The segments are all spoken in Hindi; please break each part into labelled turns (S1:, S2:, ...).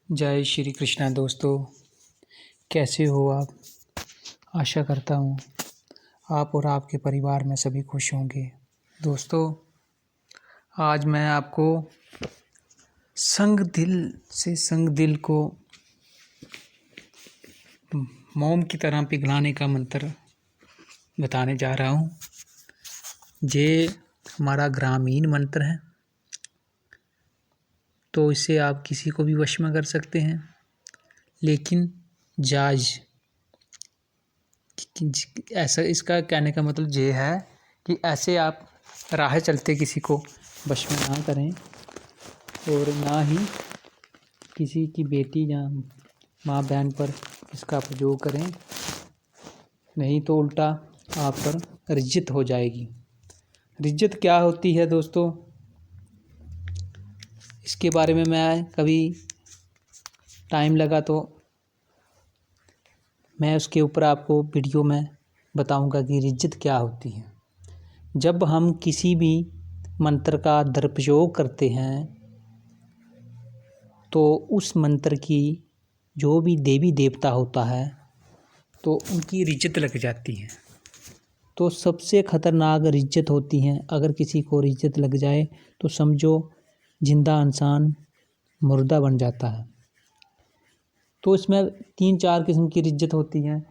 S1: जय श्री कृष्णा दोस्तों, कैसे हो आप। आशा करता हूँ आप और आपके परिवार में सभी खुश होंगे। दोस्तों, आज मैं आपको संग दिल को मोम की तरह पिघलाने का मंत्र बताने जा रहा हूँ। ये हमारा ग्रामीण मंत्र है, तो इसे आप किसी को भी वश में कर सकते हैं, लेकिन जायज़ ऐसा इसका कहने का मतलब ये है कि ऐसे आप राह चलते किसी को वश में ना करें और ना ही किसी की बेटी या माँ बहन पर इसका प्रयोग करें, नहीं तो उल्टा आप पर रिज्जत हो जाएगी। रिज्जत क्या होती है दोस्तों, इसके बारे में मैं कभी टाइम लगा तो मैं उसके ऊपर आपको वीडियो में बताऊंगा कि रिज्जत क्या होती है। जब हम किसी भी मंत्र का दुरुपयोग करते हैं तो उस मंत्र की जो भी देवी देवता होता है तो उनकी रिज्जत लग जाती है। तो सबसे ख़तरनाक रिज्जत होती है, अगर किसी को रिज्जत लग जाए तो समझो जिंदा इंसान मुर्दा बन जाता है। तो इसमें 3-4 किस्म की रिज्जत होती हैं।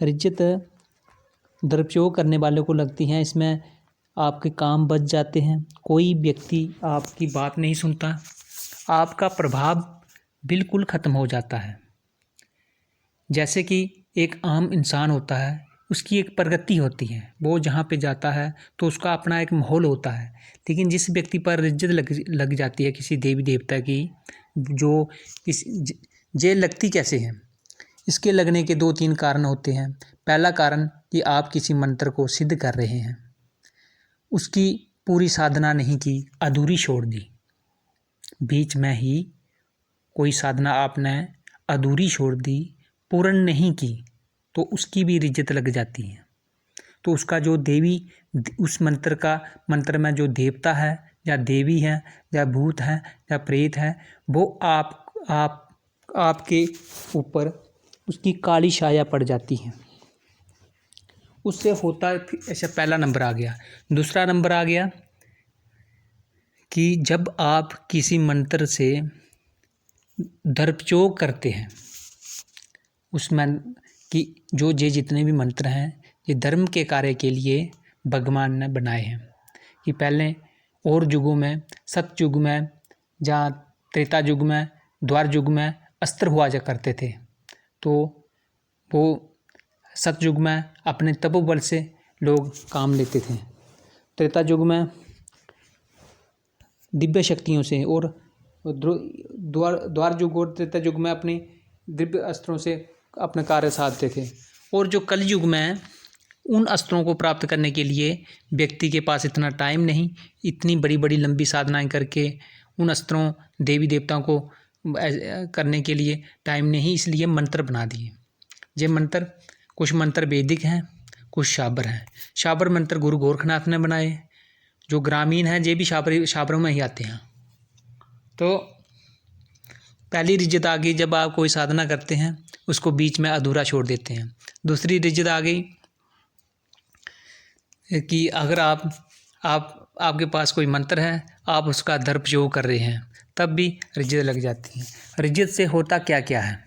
S1: रिज्जत दुरुपयोग करने वालों को लगती हैं, इसमें आपके काम बच जाते हैं, कोई व्यक्ति आपकी बात नहीं सुनता, आपका प्रभाव बिल्कुल ख़त्म हो जाता है। जैसे कि एक आम इंसान होता है, उसकी एक प्रगति होती है, वो जहाँ पे जाता है तो उसका अपना एक माहौल होता है। लेकिन जिस व्यक्ति पर रिज्जत लग जाती है किसी देवी देवता की, जो ये लगती कैसे है, इसके लगने के 2-3 कारण होते हैं। पहला कारण कि आप किसी मंत्र को सिद्ध कर रहे हैं, उसकी पूरी साधना नहीं की, अधूरी छोड़ दी, बीच में ही कोई साधना आपने अधूरी छोड़ दी, पूर्ण नहीं की, तो उसकी भी रिज्जत लग जाती है। तो उसका जो देवी उस मंत्र में जो देवता है या देवी है या भूत है या प्रेत है, वो आपके ऊपर उसकी काली छाया पड़ जाती है। उससे होता ऐसा पहला नंबर आ गया। दूसरा नंबर आ गया कि जब आप किसी मंत्र से दुरुपयोग करते हैं, उसमें कि जो जितने भी मंत्र हैं ये धर्म के कार्य के लिए भगवान ने बनाए हैं। कि पहले और युगों में, सतयुग में, जहाँ त्रेता युग में, द्वार युग में अस्त्र हुआ जा करते थे, तो वो सतयुग में अपने तपोबल से लोग काम लेते थे, त्रेता युग में दिव्य शक्तियों से, और द्वार युग और त्रेता युग में अपनी दिव्य अस्त्रों से अपने कार्य साधते थे। और जो कलयुग में उन अस्त्रों को प्राप्त करने के लिए व्यक्ति के पास इतना टाइम नहीं, इतनी बड़ी बड़ी लंबी साधनाएं करके उन अस्त्रों देवी देवताओं को करने के लिए टाइम नहीं, इसलिए मंत्र बना दिए। ये मंत्र, कुछ मंत्र वैदिक हैं, कुछ शाबर हैं। शाबर मंत्र गुरु गोरखनाथ ने बनाए, जो ग्रामीण हैं ये भी शाबरों में ही आते हैं। तो पहली रिज्जत आ गई, जब आप कोई साधना करते हैं उसको बीच में अधूरा छोड़ देते हैं। दूसरी रिज्जत आ गई कि अगर आपके पास कोई मंत्र है, आप उसका दुरुपयोग कर रहे हैं, तब भी रिज्जत लग जाती है। रिज्जत से होता क्या क्या है,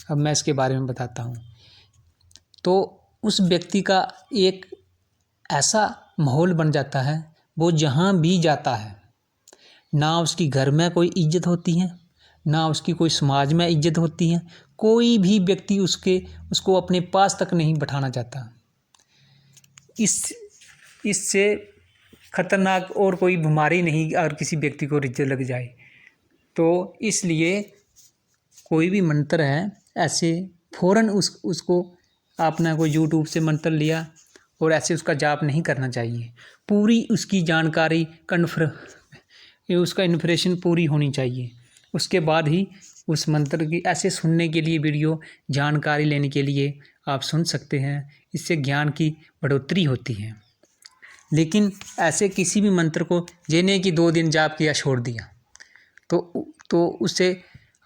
S1: अब मैं इसके बारे में बताता हूँ। तो उस व्यक्ति का एक ऐसा माहौल बन जाता है, वो जहाँ भी जाता है, ना उसकी घर में कोई इज्जत होती है, ना उसकी कोई समाज में इज्जत होती है, कोई भी व्यक्ति उसको अपने पास तक नहीं बैठाना चाहता। इससे खतरनाक और कोई बीमारी नहीं, अगर किसी व्यक्ति को रिज्जत लग जाए तो। इसलिए कोई भी मंत्र है, ऐसे फ़ौरन उसको आपने कोई यूट्यूब से मंत्र लिया और ऐसे उसका जाप नहीं करना चाहिए। पूरी उसकी जानकारी उसका इन्फॉर्मेशन पूरी होनी चाहिए, उसके बाद ही उस मंत्र की ऐसे सुनने के लिए वीडियो, जानकारी लेने के लिए आप सुन सकते हैं, इससे ज्ञान की बढ़ोतरी होती है। लेकिन ऐसे किसी भी मंत्र को ये नहीं कि 2 दिन जाप किया छोड़ दिया, तो उससे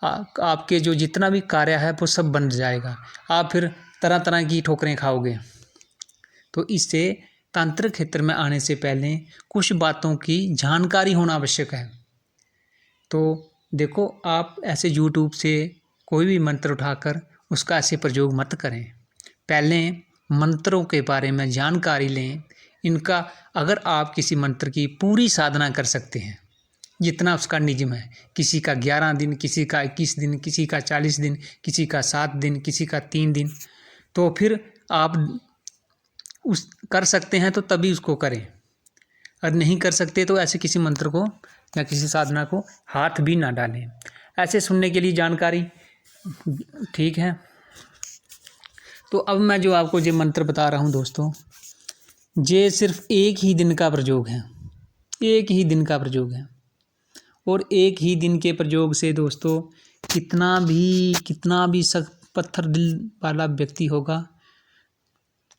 S1: आपके जो जितना भी कार्य है वो सब बन जाएगा, आप फिर तरह तरह की ठोकरें खाओगे। तो इससे तांत्रिक क्षेत्र में आने से पहले कुछ बातों की जानकारी होना आवश्यक है। तो देखो, आप ऐसे यूट्यूब से कोई भी मंत्र उठाकर उसका ऐसे प्रयोग मत करें। पहले मंत्रों के बारे में जानकारी लें। इनका अगर आप किसी मंत्र की पूरी साधना कर सकते हैं, जितना उसका नियम है, किसी का 11 दिन, किसी का 21 दिन, किसी का 40 दिन, किसी का 7 दिन, किसी का 3 दिन, तो फिर आप उस कर सकते हैं तो तभी उसको करें। और नहीं कर सकते तो ऐसे किसी मंत्र को या किसी साधना को हाथ भी ना डालें। ऐसे सुनने के लिए जानकारी ठीक है। तो अब मैं जो आपको ये मंत्र बता रहा हूँ दोस्तों, ये सिर्फ एक ही दिन का प्रयोग है, एक ही दिन का प्रयोग है। और एक ही दिन के प्रयोग से दोस्तों कितना भी सख्त पत्थर दिल वाला व्यक्ति होगा,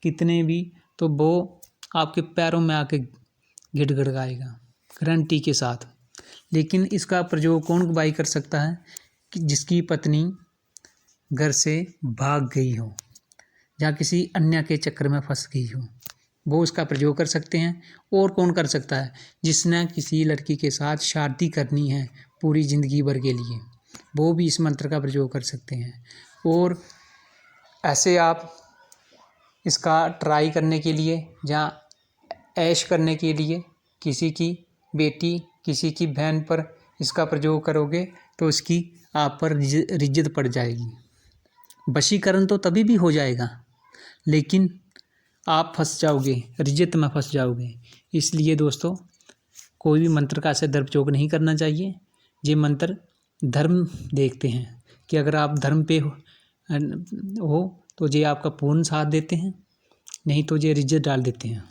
S1: कितने भी, तो वो आपके पैरों में आके गिड़गिड़ाएगा गारंटी के साथ। लेकिन इसका प्रयोग कौन भाई कर सकता है कि जिसकी पत्नी घर से भाग गई हो या किसी अन्य के चक्कर में फंस गई हो, वो उसका प्रयोग कर सकते हैं। और कौन कर सकता है? जिसने किसी लड़की के साथ शादी करनी है पूरी ज़िंदगी भर के लिए, वो भी इस मंत्र का प्रयोग कर सकते हैं। और ऐसे आप इसका ट्राई करने के लिए या ऐश करने के लिए किसी की बेटी, किसी की बहन पर इसका प्रयोग करोगे तो उसकी आप पर रिज्जत पड़ जाएगी। वशीकरण तो तभी भी हो जाएगा, लेकिन आप फंस जाओगे, रिज्जत में फंस जाओगे। इसलिए दोस्तों, कोई भी मंत्र का ऐसे दुरुपयोग नहीं करना चाहिए। ये मंत्र धर्म देखते हैं कि अगर आप धर्म पे हो तो ये आपका पूर्ण साथ देते हैं, नहीं तो ये रिज्जत डाल देते हैं।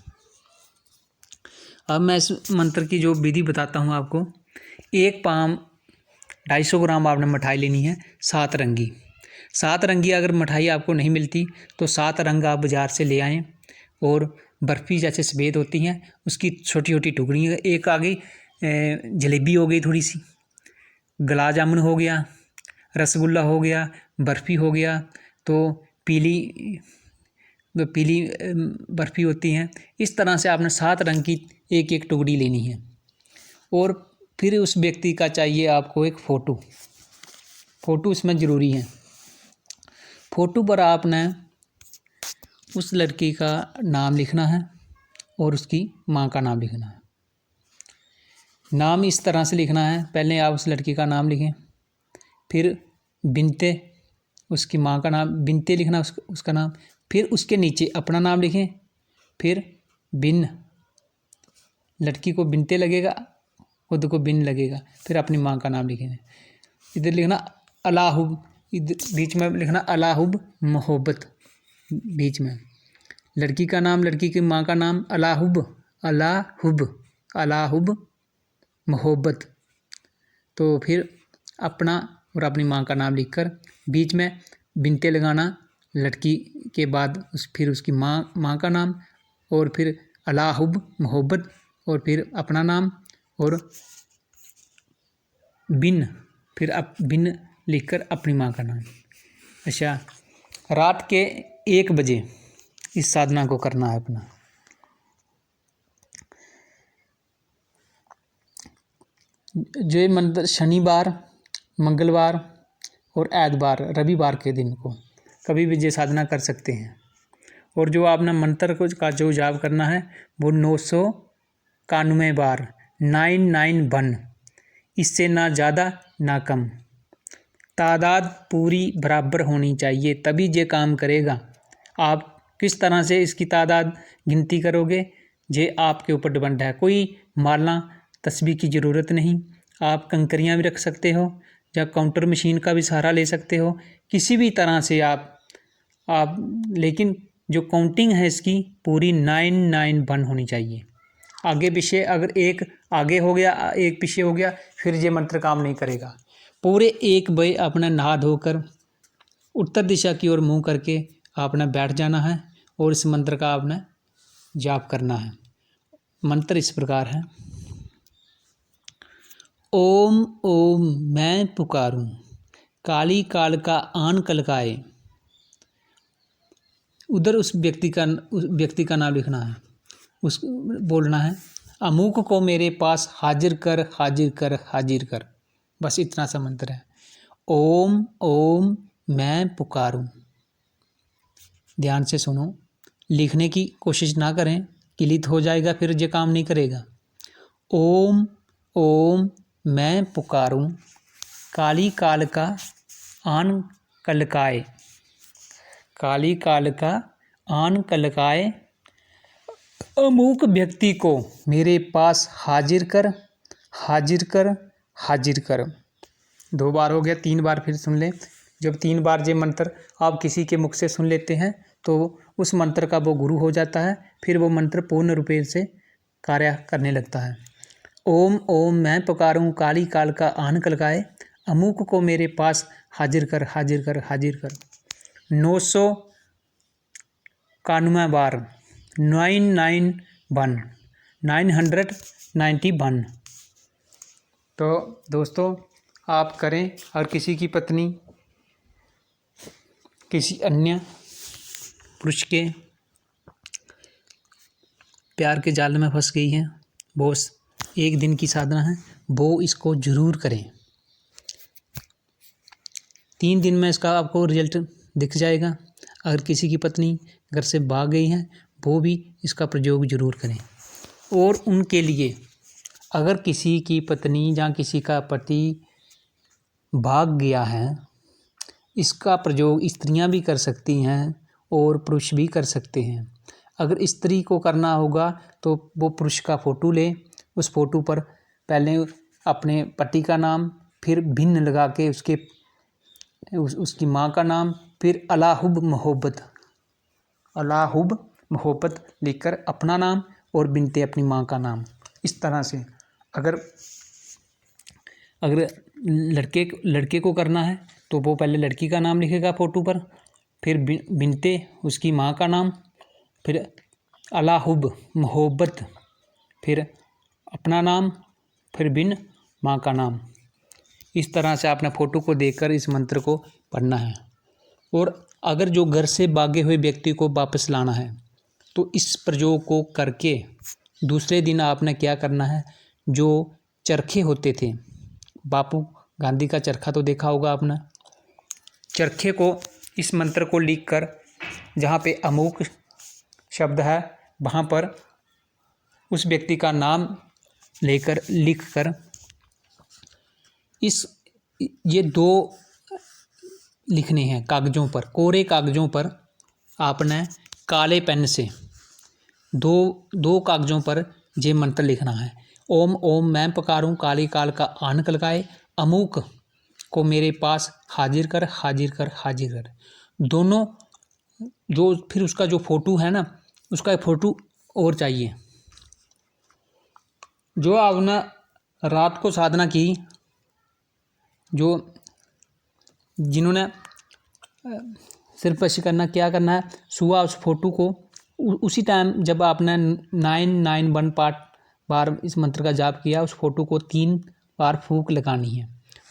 S1: अब मैं इस मंत्र की जो विधि बताता हूँ आपको। 1 पाम 250 ग्राम आपने मिठाई लेनी है, 7 रंगी। 7 रंगी अगर मिठाई आपको नहीं मिलती तो 7 रंग आप बाज़ार से ले आएँ। और बर्फ़ी जैसे सफ़ेद होती हैं उसकी छोटी छोटी टुकड़ियाँ, एक आ गई जलेबी हो गई, थोड़ी सी गुलाब जामुन हो गया, रसगुल्ला हो गया, बर्फ़ी हो गया, तो पीली बर्फ़ी होती हैं। इस तरह से आपने 7 रंग की एक एक टुकड़ी लेनी है। और फिर उस व्यक्ति का चाहिए आपको एक फ़ोटो इसमें ज़रूरी है। फ़ोटो पर आपने उस लड़की का नाम लिखना है और उसकी माँ का नाम लिखना है। नाम इस तरह से लिखना है, पहले आप उस लड़की का नाम लिखें, फिर बिनते उसकी माँ का नाम, बिनते लिखना उसका नाम, फिर उसके नीचे अपना नाम लिखें, फिर बिन, लड़की को बिनते लगेगा, खुद को बिन लगेगा, फिर अपनी माँ का नाम लिखें। इधर लिखना अलाहुब, इधर बीच में लिखना अलाहुब मोहब्बत, बीच में लड़की का नाम, लड़की की माँ का नाम, अलाहुब मोहब्बत। तो फिर अपना और अपनी माँ का नाम लिखकर बीच में बिनते लगाना, लड़की के बाद फिर उसकी माँ का नाम, और फिर अलाहुब मोहब्बत, और फिर अपना नाम, और बिन, फिर बिन लिखकर अपनी माँ का नाम। अच्छा, रात के 1 बजे इस साधना को करना है अपना। जो मंत्र शनिवार, मंगलवार और एतवार, रविवार के दिन को कभी भी ये साधना कर सकते हैं। और जो आपने मंत्र का जो जाप करना है वो 991 बार, 991, इससे ना ज़्यादा ना कम, तादाद पूरी बराबर होनी चाहिए तभी ये काम करेगा। आप किस तरह से इसकी तादाद गिनती करोगे ये आपके ऊपर डिपेंड है। कोई माला तस्बीह की ज़रूरत नहीं, आप कंकरियाँ भी रख सकते हो या काउंटर मशीन का भी सहारा ले सकते हो, किसी भी तरह से आप लेकिन जो काउंटिंग है इसकी पूरी 991 होनी चाहिए। आगे पीछे अगर एक आगे हो गया, एक पीछे हो गया, फिर ये मंत्र काम नहीं करेगा। पूरे 1 बजे अपना नहा धोकर उत्तर दिशा की ओर मुँह करके आपने बैठ जाना है और इस मंत्र का आपने जाप करना है। मंत्र इस प्रकार है। ओम ओम मैं पुकारूं, काली काल का आन कलकाए। उधर उस व्यक्ति का नाम लिखना है, उस बोलना है, अमुक को मेरे पास हाजिर कर हाजिर कर हाजिर कर। बस इतना सा मंत्र है। ओम ओम मैं पुकारूं। ध्यान से सुनो, लिखने की कोशिश ना करें, क्लिक हो जाएगा, फिर ये काम नहीं करेगा। ओम ओम मैं पुकारूं, काली काल का आन कलकाए, काली काल का आन कलकाए, अमुक व्यक्ति को मेरे पास हाजिर कर हाजिर कर हाजिर कर। 2 बार हो गया, 3 बार फिर सुन लें। जब 3 बार ये मंत्र आप किसी के मुख से सुन लेते हैं तो उस मंत्र का वो गुरु हो जाता है, फिर वो मंत्र पूर्ण रूप से कार्य करने लगता है। ओम ओम मैं पुकारूं, काली काल का आन कलकाए, अमुक को मेरे पास हाजिर कर हाजिर कर हाजिर कर। 991 बार, 991। तो दोस्तों आप करें, और किसी की पत्नी किसी अन्य पुरुष के प्यार के जाल में फंस गई है, वो 1 दिन की साधना है, वो इसको जरूर करें। 3 दिन में इसका आपको रिजल्ट दिख जाएगा। अगर किसी की पत्नी घर से भाग गई है, वो भी इसका प्रयोग जरूर करें। और उनके लिए, अगर किसी की पत्नी या किसी का पति भाग गया है, इसका प्रयोग स्त्रियां भी कर सकती हैं और पुरुष भी कर सकते हैं। अगर स्त्री को करना होगा तो वो पुरुष का फ़ोटो ले, उस फ़ोटो पर पहले अपने पति का नाम, फिर भिन्न लगा के उसकी माँ का नाम, फिर अलाहुब मोहब्बत लिखकर अपना नाम और बिनते अपनी माँ का नाम। इस तरह से अगर लड़के को करना है तो वो पहले लड़की का नाम लिखेगा फ़ोटो पर, फिर बिनते उसकी माँ का नाम, फिर अलाहुब मोहब्बत, फिर अपना नाम, फिर बिन माँ का नाम। इस तरह से आपने फ़ोटो को देखकर इस मंत्र को पढ़ना है। और अगर जो घर से भागे हुए व्यक्ति को वापस लाना है तो इस प्रयोग को करके दूसरे दिन आपने क्या करना है, जो चरखे होते थे, बापू गांधी का चरखा तो देखा होगा आपने, चरखे को इस मंत्र को लिखकर जहाँ पे अमुक शब्द है वहाँ पर उस व्यक्ति का नाम लिखकर ये 2 लिखने हैं कागज़ों पर, कोरे कागज़ों पर। आपने काले पेन से दो कागज़ों पर ये मंत्र लिखना है। ओम ओम मैं पुकारूं, काली काल का आन कलकाए, अमुक को मेरे पास हाजिर कर हाजिर कर हाजिर कर। दोनों जो फिर उसका जो फ़ोटो है ना, उसका एक फ़ोटो और चाहिए। जो आपने रात को साधना की, जो जिन्होंने सिर्फ ऐसे करना, क्या करना है, सुबह उस फ़ोटो को उसी टाइम जब आपने 991 बार इस मंत्र का जाप किया, उस फ़ोटो को 3 बार फूंक लगानी है।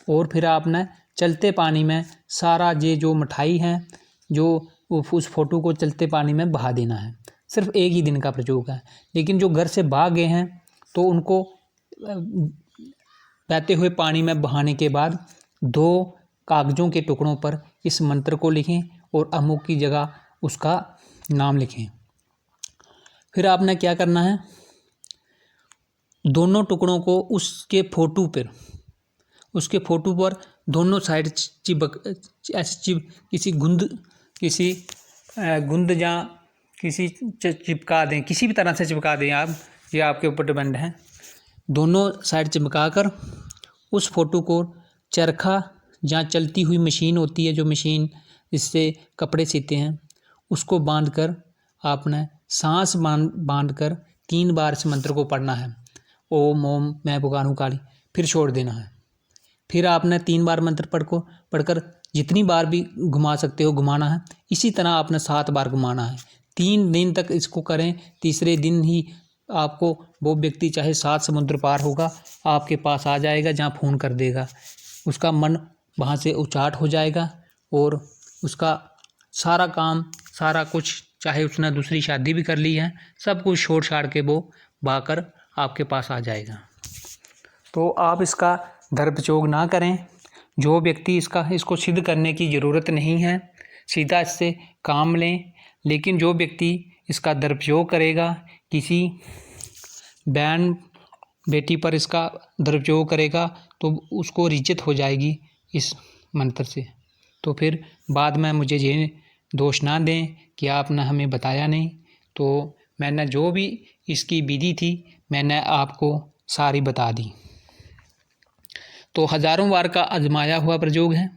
S1: और फिर आपने चलते पानी में सारा ये जो मिठाई है, जो उस फ़ोटो को चलते पानी में बहा देना है। सिर्फ 1 ही दिन का प्रयोग है। लेकिन जो घर से भाग गए हैं तो उनको बहते हुए पानी में बहाने के बाद 2 कागज़ों के टुकड़ों पर इस मंत्र को लिखें और अमुक की जगह उसका नाम लिखें। फिर आपने क्या करना है, दोनों टुकड़ों को उसके फ़ोटो पर दोनों साइड किसी गुंद या किसी चिपका दें, किसी भी तरह से चिपका दें आप, ये आपके ऊपर डिपेंड है। दोनों साइड चिपका कर उस फ़ोटो को चरखा या चलती हुई मशीन होती है, जो मशीन इससे कपड़े सीते हैं, उसको बांधकर आपने सांस बांधकर 3 बार इस मंत्र को पढ़ना है। ओम ओम मैं पुकारूं काली, फिर छोड़ देना है। फिर आपने 3 बार मंत्र पढ़कर जितनी बार भी घुमा सकते हो घुमाना है। इसी तरह आपने 7 बार घुमाना है। 3 दिन तक इसको करें, तीसरे दिन ही आपको वो व्यक्ति चाहे 7 समुद्र पार होगा, आपके पास आ जाएगा, जहाँ फ़ोन कर देगा। उसका मन वहाँ से उचाट हो जाएगा और उसका सारा काम, सारा कुछ, चाहे उसने दूसरी शादी भी कर ली है, सब कुछ छोड़ छाड़ के वो भागकर आपके पास आ जाएगा। तो आप इसका दुरुपयोग ना करें। जो व्यक्ति इसको सिद्ध करने की ज़रूरत नहीं है, सीधा इससे काम लें। लेकिन जो व्यक्ति इसका दुरुपयोग करेगा, किसी बहन बेटी पर इसका दुरुपयोग करेगा, तो उसको रिज्जत हो जाएगी इस मंत्र से। तो फिर बाद में मुझे ये दोष ना दें कि आपने हमें बताया नहीं। तो मैंने जो भी इसकी विधि थी मैंने आपको सारी बता दी। तो हज़ारों बार का आजमाया हुआ प्रयोग है।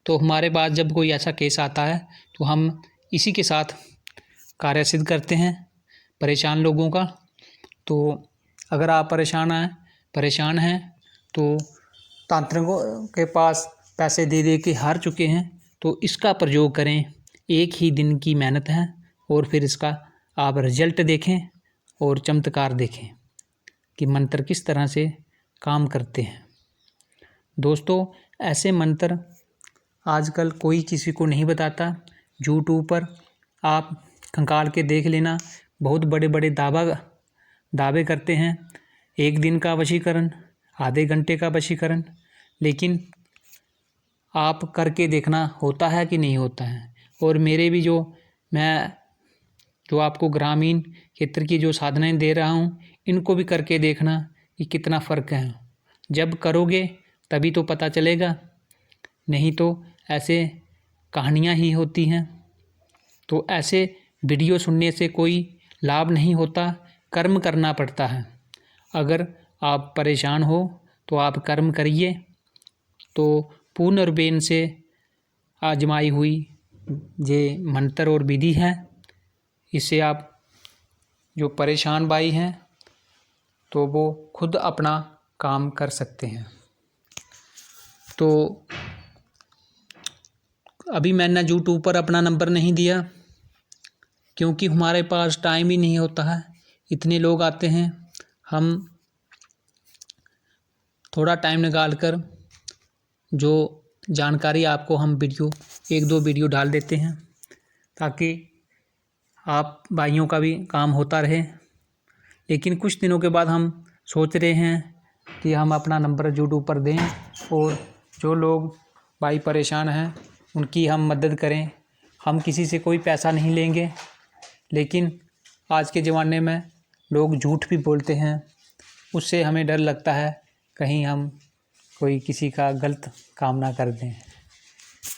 S1: तो हमारे पास जब कोई ऐसा केस आता है तो हम इसी के साथ कार्य सिद्ध करते हैं परेशान लोगों का। तो अगर आप परेशान हैं तो तांत्रिकों के पास पैसे दे दे के हार चुके हैं, तो इसका प्रयोग करें। एक ही दिन की मेहनत है और फिर इसका आप रिजल्ट देखें और चमत्कार देखें कि मंत्र किस तरह से काम करते हैं। दोस्तों, ऐसे मंत्र आजकल कोई किसी को नहीं बताता। यूट्यूब पर आप खंगाल के देख लेना, बहुत बड़े बड़े दावे करते हैं, 1 दिन का वशीकरण, आधे घंटे का वशीकरण। लेकिन आप करके देखना होता है कि नहीं होता है। और मेरे भी जो आपको ग्रामीण क्षेत्र की जो साधनाएं दे रहा हूँ, इनको भी करके देखना कि कितना फ़र्क है। जब करोगे तभी तो पता चलेगा, नहीं तो ऐसे कहानियाँ ही होती हैं। तो ऐसे वीडियो सुनने से कोई लाभ नहीं होता, कर्म करना पड़ता है। अगर आप परेशान हो तो आप कर्म करिए। तो पूर्ण रूपेण से आजमाई हुई ये मंत्र और विधि है। इससे आप जो परेशान भाई हैं तो वो खुद अपना काम कर सकते हैं। तो अभी मैंने यूट्यूब पर अपना नंबर नहीं दिया क्योंकि हमारे पास टाइम ही नहीं होता है। इतने लोग आते हैं, हम थोड़ा टाइम निकाल कर जो जानकारी आपको हम 1-2 वीडियो डाल देते हैं ताकि आप भाइयों का भी काम होता रहे। लेकिन कुछ दिनों के बाद हम सोच रहे हैं कि हम अपना नंबर यूट्यूब पर दें और जो लोग भाई परेशान हैं उनकी हम मदद करें। हम किसी से कोई पैसा नहीं लेंगे, लेकिन आज के ज़माने में लोग झूठ भी बोलते हैं, उससे हमें डर लगता है कहीं हम कोई किसी का गलत काम ना कर दें।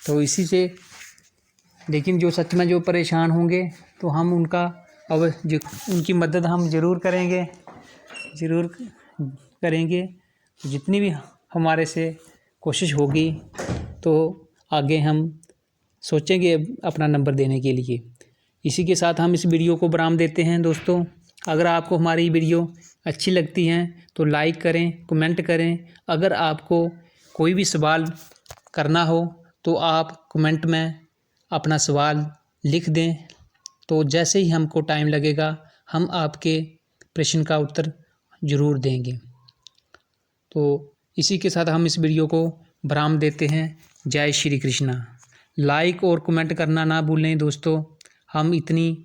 S1: तो इसी से, लेकिन जो सच में जो परेशान होंगे तो हम उनकी मदद हम ज़रूर करेंगे। जितनी भी हमारे से कोशिश होगी तो आगे हम सोचेंगे अपना नंबर देने के लिए। इसी के साथ हम इस वीडियो को विराम देते हैं। दोस्तों, अगर आपको हमारी वीडियो अच्छी लगती हैं तो लाइक करें, कमेंट करें। अगर आपको कोई भी सवाल करना हो तो आप कमेंट में अपना सवाल लिख दें। तो जैसे ही हमको टाइम लगेगा हम आपके प्रश्न का उत्तर ज़रूर देंगे। तो इसी के साथ हम इस वीडियो को विराम देते हैं। जय श्री कृष्णा। लाइक और कमेंट करना ना भूलें दोस्तों। हम इतनी